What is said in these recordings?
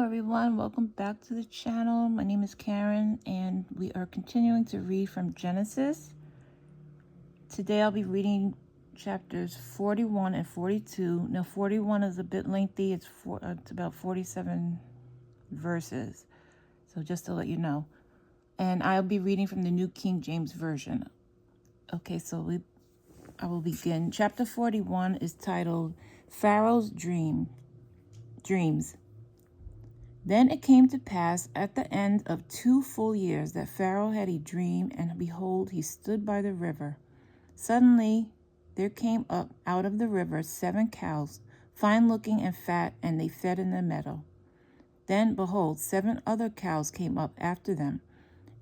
everyone, welcome back to the channel. My name is Karen and we are continuing to read from Genesis. Today I'll be reading chapters 41 and 42. Now 41 is a bit lengthy. It's about 47 verses, so just to let you know. And I'll be reading from the New King James Version. Okay, so I will begin. Chapter 41 is titled Pharaoh's Dreams. Then it came to pass at the end of 2 full years that Pharaoh had a dream, and behold, he stood by the river. Suddenly there came up out of the river 7 cows, fine-looking and fat, and they fed in the meadow. Then, behold, 7 other cows came up after them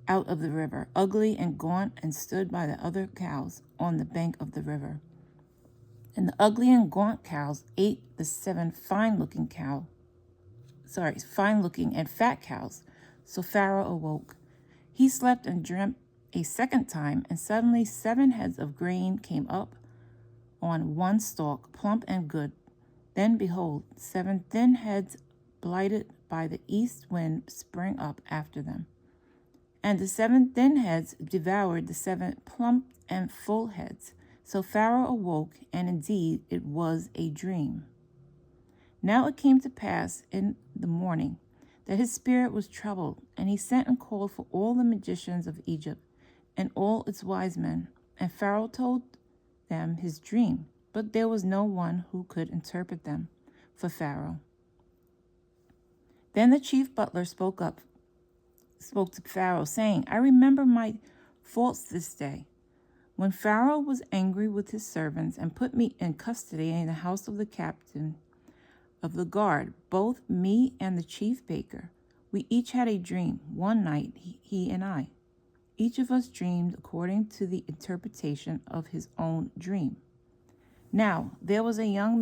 out of the river, ugly and gaunt, and stood by the other cows on the bank of the river. And the ugly and gaunt cows ate the 7 fine-looking and fat cows. So Pharaoh awoke. He slept and dreamt a second time, and suddenly 7 heads of grain came up on one stalk, plump and good. Then behold, 7 thin heads blighted by the east wind sprang up after them. And the 7 thin heads devoured the 7 plump and full heads. So Pharaoh awoke, and indeed it was a dream. Now it came to pass in the morning that his spirit was troubled, and he sent and called for all the magicians of Egypt and all its wise men. And Pharaoh told them his dream, but there was no one who could interpret them for Pharaoh. Then the chief butler spoke to Pharaoh, saying, I remember my faults this day, when Pharaoh was angry with his servants and put me in custody in the house of the captain of the guard, both me and the chief baker. We each had a dream one night, he and I. Each of us dreamed according to the interpretation of his own dream. Now there was a young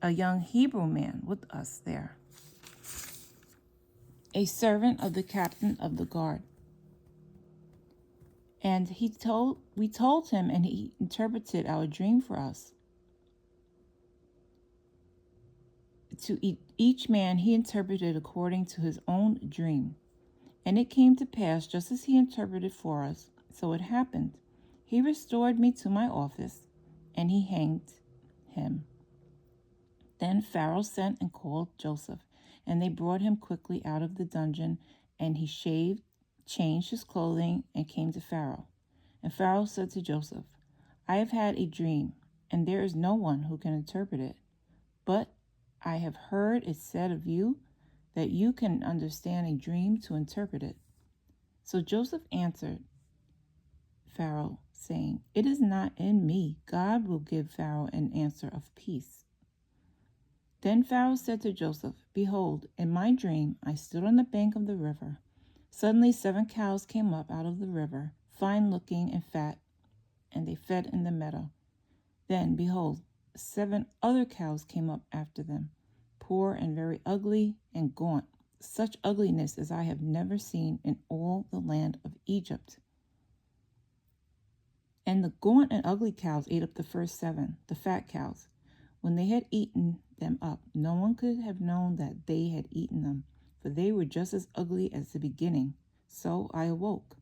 Hebrew man with us there, a servant of the captain of the guard. And we told him, and he interpreted our dream for us. To each man he interpreted according to his own dream. And it came to pass just as he interpreted for us, so it happened. He restored me to my office, and he hanged him. Then Pharaoh sent and called Joseph, and they brought him quickly out of the dungeon, and he shaved, changed his clothing, and came to Pharaoh. And Pharaoh said to Joseph, I have had a dream, and there is no one who can interpret it. But I have heard it said of you that you can understand a dream to interpret it. So Joseph answered Pharaoh, saying, It is not in me. God will give Pharaoh an answer of peace. Then Pharaoh said to Joseph, Behold, in my dream I stood on the bank of the river. Suddenly 7 cows came up out of the river, fine-looking and fat, and they fed in the meadow. Then, behold, 7 other cows came up after them, poor and very ugly and gaunt, such ugliness as I have never seen in all the land of Egypt. And the gaunt and ugly cows ate up the first 7, the fat cows. When they had eaten them up, no one could have known that they had eaten them, for they were just as ugly as the beginning. So I awoke.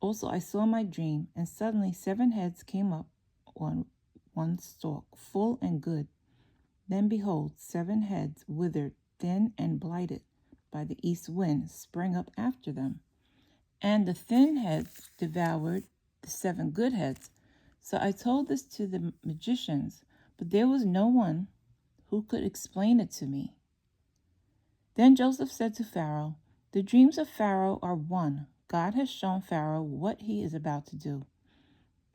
Also I saw my dream, and suddenly 7 heads came up on one stalk, full and good. Then behold, 7 heads withered, thin and blighted by the east wind, sprang up after them. And the thin heads devoured the 7 good heads. So I told this to the magicians, but there was no one who could explain it to me. Then Joseph said to Pharaoh, The dreams of Pharaoh are one. God has shown Pharaoh what he is about to do.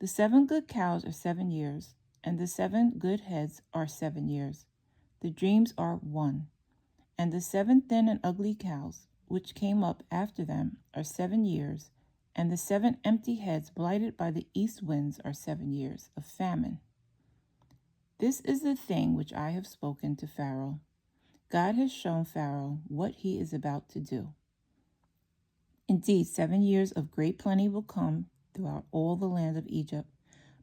The 7 good cows are 7 years, and the 7 good heads are 7 years. The dreams are one. And the 7 thin and ugly cows, which came up after them, are 7 years, and the 7 empty heads blighted by the east winds are 7 years of famine. This is the thing which I have spoken to Pharaoh. God has shown Pharaoh what he is about to do. Indeed, 7 years of great plenty will come throughout all the land of Egypt,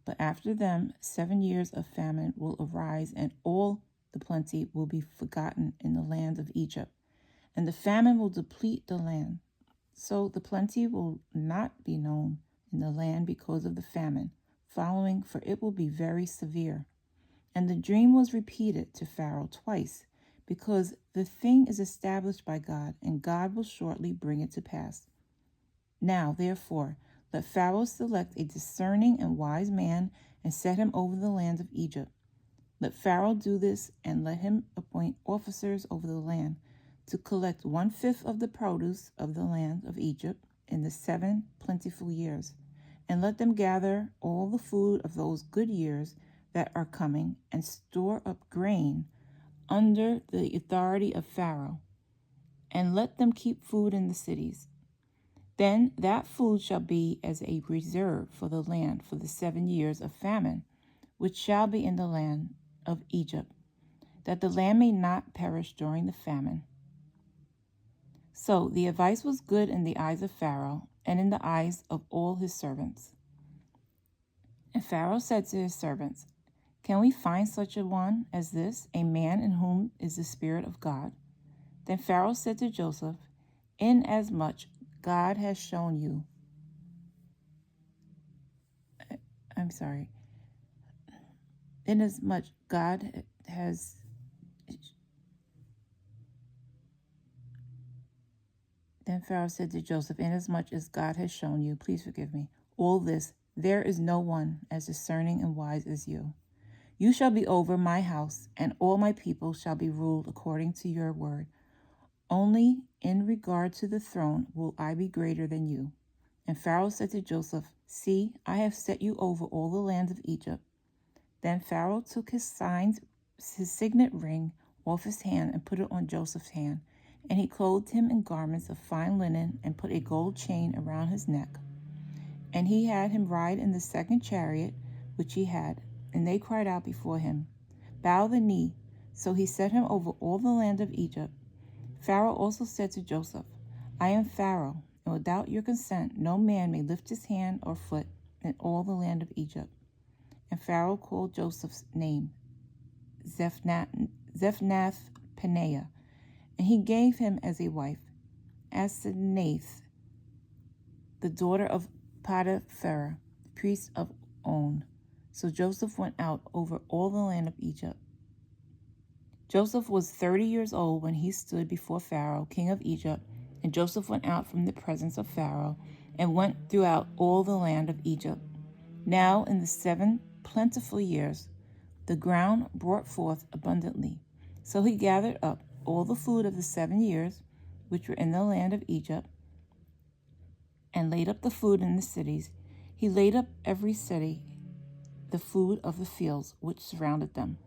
but after them 7 years of famine will arise in all the plenty will be forgotten in the land of Egypt, and the famine will deplete the land. So the plenty will not be known in the land because of the famine following, for it will be very severe. And the dream was repeated to Pharaoh twice, because the thing is established by God, and God will shortly bring it to pass. Now, therefore, let Pharaoh select a discerning and wise man and set him over the land of Egypt. Let Pharaoh do this, and let him appoint officers over the land to collect 1/5 of the produce of the land of Egypt in the 7 plentiful years, and let them gather all the food of those good years that are coming, and store up grain under the authority of Pharaoh, and let them keep food in the cities. Then that food shall be as a reserve for the land for the 7 years of famine, which shall be in the land of Egypt, that the land may not perish during the famine. So the advice was good in the eyes of Pharaoh and in the eyes of all his servants. And Pharaoh said to his servants, "Can we find such a one as this, a man in whom is the Spirit of God?" Then Pharaoh said to Joseph, "Inasmuch God has shown you, inasmuch God has Then Pharaoh said to Joseph, "Inasmuch as God has shown you, please forgive me, all this, there is no one as discerning and wise as you. You shall be over my house, and all my people shall be ruled according to your word. Only in regard to the throne will I be greater than you." And Pharaoh said to Joseph, "See, I have set you over all the land of Egypt." Then Pharaoh took his signet ring off his hand and put it on Joseph's hand. And he clothed him in garments of fine linen and put a gold chain around his neck. And he had him ride in the second chariot which he had. And they cried out before him, "Bow the knee." So he set him over all the land of Egypt. Pharaoh also said to Joseph, "I am Pharaoh, and without your consent no man may lift his hand or foot in all the land of Egypt." And Pharaoh called Joseph's name Zephnath-Paneah, and he gave him as a wife Asenath, the daughter of Potiphar, priest of On. So Joseph went out over all the land of Egypt. Joseph was 30 years old when he stood before Pharaoh, king of Egypt, and Joseph went out from the presence of Pharaoh and went throughout all the land of Egypt. Now in the 7 plentiful years, the ground brought forth abundantly. So he gathered up all the food of the 7 years which were in the land of Egypt, and laid up the food in the cities. He laid up every city the food of the fields which surrounded them.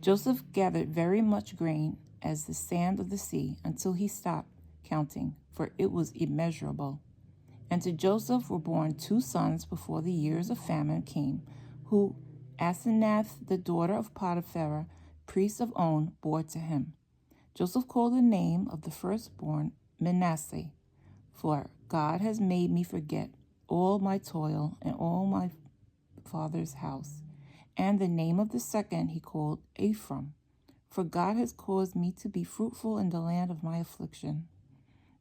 Joseph gathered very much grain as the sand of the sea, until he stopped counting, for it was immeasurable. And to Joseph were born 2 sons before the years of famine came, who Asenath, the daughter of Potiphar, priest of On, bore to him. Joseph called the name of the firstborn Manasseh, for God has made me forget all my toil and all my father's house. And the name of the second he called Ephraim, for God has caused me to be fruitful in the land of my affliction.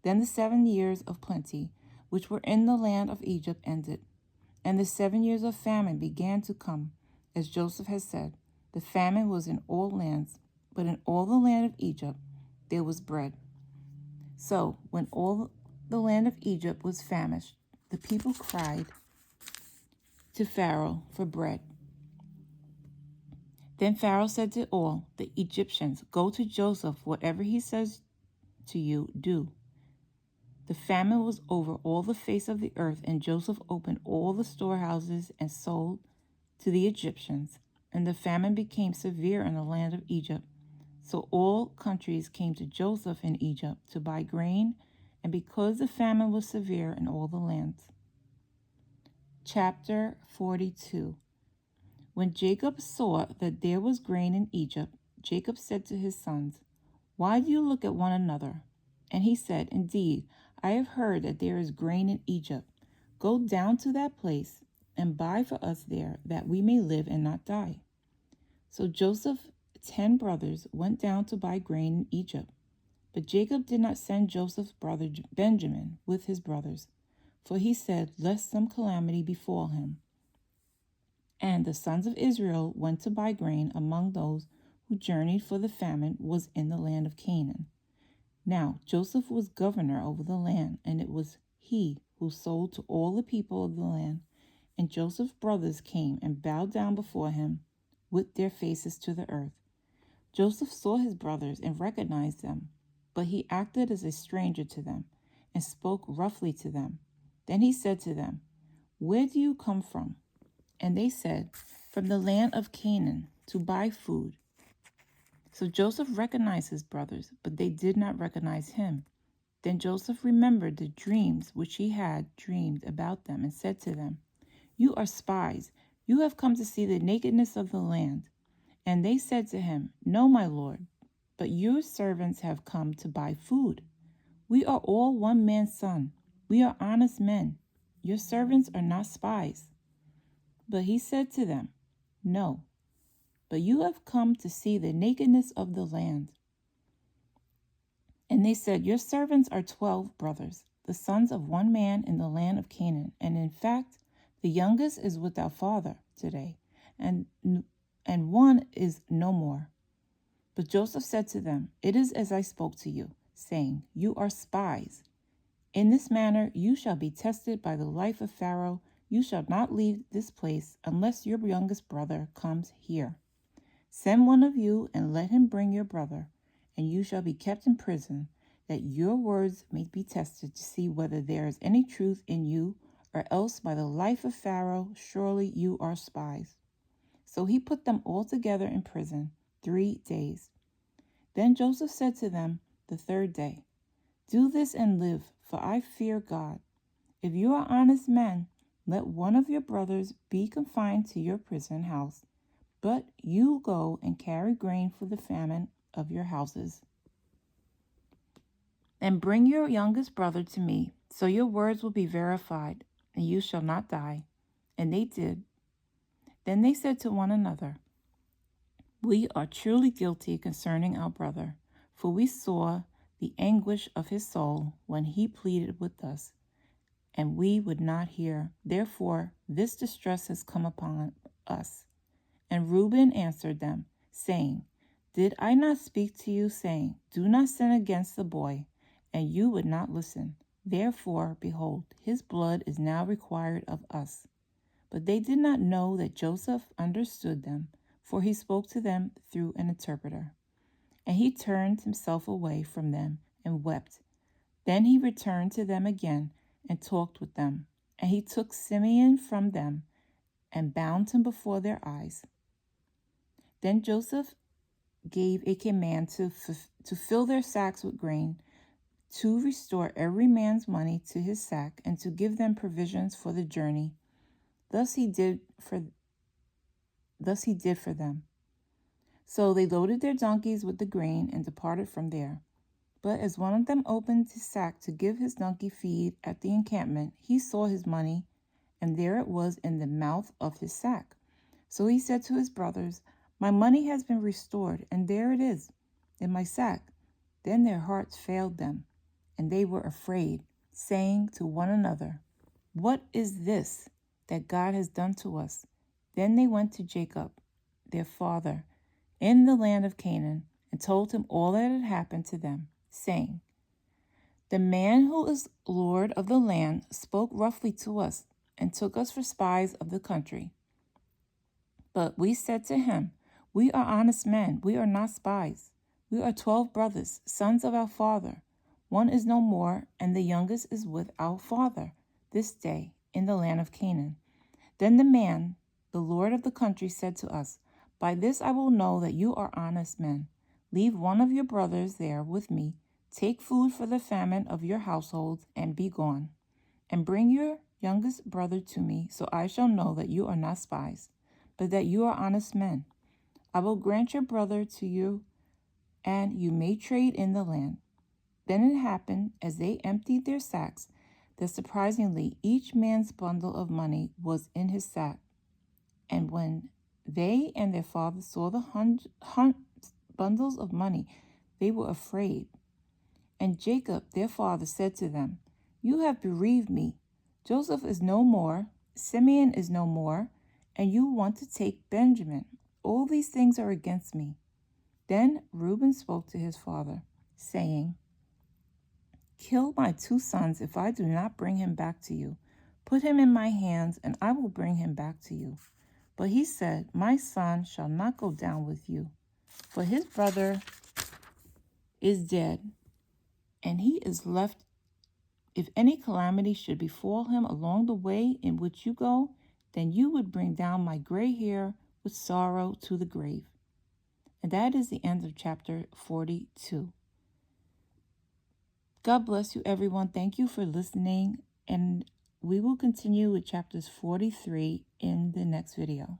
Then the 7 years of plenty, which were in the land of Egypt, ended, and the 7 years of famine began to come, as Joseph had said. The famine was in all lands, but in all the land of Egypt there was bread. So when all the land of Egypt was famished, the people cried to Pharaoh for bread. Then Pharaoh said to all the Egyptians, "Go to Joseph, whatever he says to you, do." The famine was over all the face of the earth, and Joseph opened all the storehouses and sold to the Egyptians. And the famine became severe in the land of Egypt. So all countries came to Joseph in Egypt to buy grain, and because the famine was severe in all the lands. Chapter 42. When Jacob saw that there was grain in Egypt, Jacob said to his sons, "Why do you look at one another?" And he said, "Indeed, I have heard that there is grain in Egypt. Go down to that place and buy for us there, that we may live and not die." So Joseph 10 brothers went down to buy grain in Egypt. But Jacob did not send Joseph's brother Benjamin with his brothers, for he said, lest some calamity befall him. And the sons of Israel went to buy grain among those who journeyed, for the famine was in the land of Canaan. Now Joseph was governor over the land, and it was he who sold to all the people of the land. And Joseph's brothers came and bowed down before him with their faces to the earth. Joseph saw his brothers and recognized them, but he acted as a stranger to them and spoke roughly to them. Then he said to them, where do you come from? And they said, from the land of Canaan, to buy food. So Joseph recognized his brothers, but they did not recognize him. Then Joseph remembered the dreams which he had dreamed about them and said to them, you are spies. You have come to see the nakedness of the land. And they said to him, no, my lord, but your servants have come to buy food. We are all one man's son. We are honest men. Your servants are not spies. But he said to them, no, but you have come to see the nakedness of the land. And they said, your servants are 12 brothers, the sons of one man in the land of Canaan. And in fact, the youngest is with our father today, and one is no more. But Joseph said to them, it is as I spoke to you, saying, you are spies. In this manner you shall be tested by the life of Pharaoh. You shall not leave this place unless your youngest brother comes here. Send one of you and let him bring your brother, and you shall be kept in prison, that your words may be tested to see whether there is any truth in you, or else by the life of Pharaoh, surely you are spies. So he put them all together in prison 3 days. Then Joseph said to them the third day, do this and live, for I fear God. If you are honest men, let one of your brothers be confined to your prison house, but you go and carry grain for the famine of your houses. And bring your youngest brother to me, so your words will be verified, and you shall not die. And they did. Then they said to one another, we are truly guilty concerning our brother, for we saw the anguish of his soul when he pleaded with us, and we would not hear. Therefore, this distress has come upon us. And Reuben answered them, saying, did I not speak to you, saying, do not sin against the boy? And you would not listen. Therefore, behold, his blood is now required of us. But they did not know that Joseph understood them, for he spoke to them through an interpreter. And he turned himself away from them and wept. Then he returned to them again and talked with them. And he took Simeon from them and bound him before their eyes. Then Joseph gave a command to fill their sacks with grain, to restore every man's money to his sack, and to give them provisions for the journey. Thus he did for them. So they loaded their donkeys with the grain and departed from there. But as one of them opened his sack to give his donkey feed at the encampment, he saw his money, and there it was in the mouth of his sack. So he said to his brothers, my money has been restored, and there it is in my sack. Then their hearts failed them, and they were afraid, saying to one another, what is this that God has done to us? Then they went to Jacob, their father, in the land of Canaan, and told him all that had happened to them, saying, the man who is Lord of the land spoke roughly to us and took us for spies of the country. But we said to him, we are honest men, we are not spies. We are 12 brothers, sons of our father. One is no more, and the youngest is with our father this day in the land of Canaan. Then the man, the Lord of the country, said to us, by this I will know that you are honest men. Leave one of your brothers there with me. Take food for the famine of your households and be gone. And bring your youngest brother to me, so I shall know that you are not spies, but that you are honest men. I will grant your brother to you, and you may trade in the land. Then it happened, as they emptied their sacks, that surprisingly each man's bundle of money was in his sack. And when they and their father saw the bundles of money, they were afraid. And Jacob, their father, said to them, "You have bereaved me. Joseph is no more, Simeon is no more, and you want to take Benjamin. All these things are against me." Then Reuben spoke to his father, saying, "Kill my 2 sons if I do not bring him back to you. Put him in my hands, and I will bring him back to you." But he said, "My son shall not go down with you, for his brother is dead, and he is left. If any calamity should befall him along the way in which you go, then you would bring down my gray hair with sorrow to the grave." And that is the end of chapter 42. God bless you, everyone. Thank you for listening, and we will continue with chapters 43 in the next video.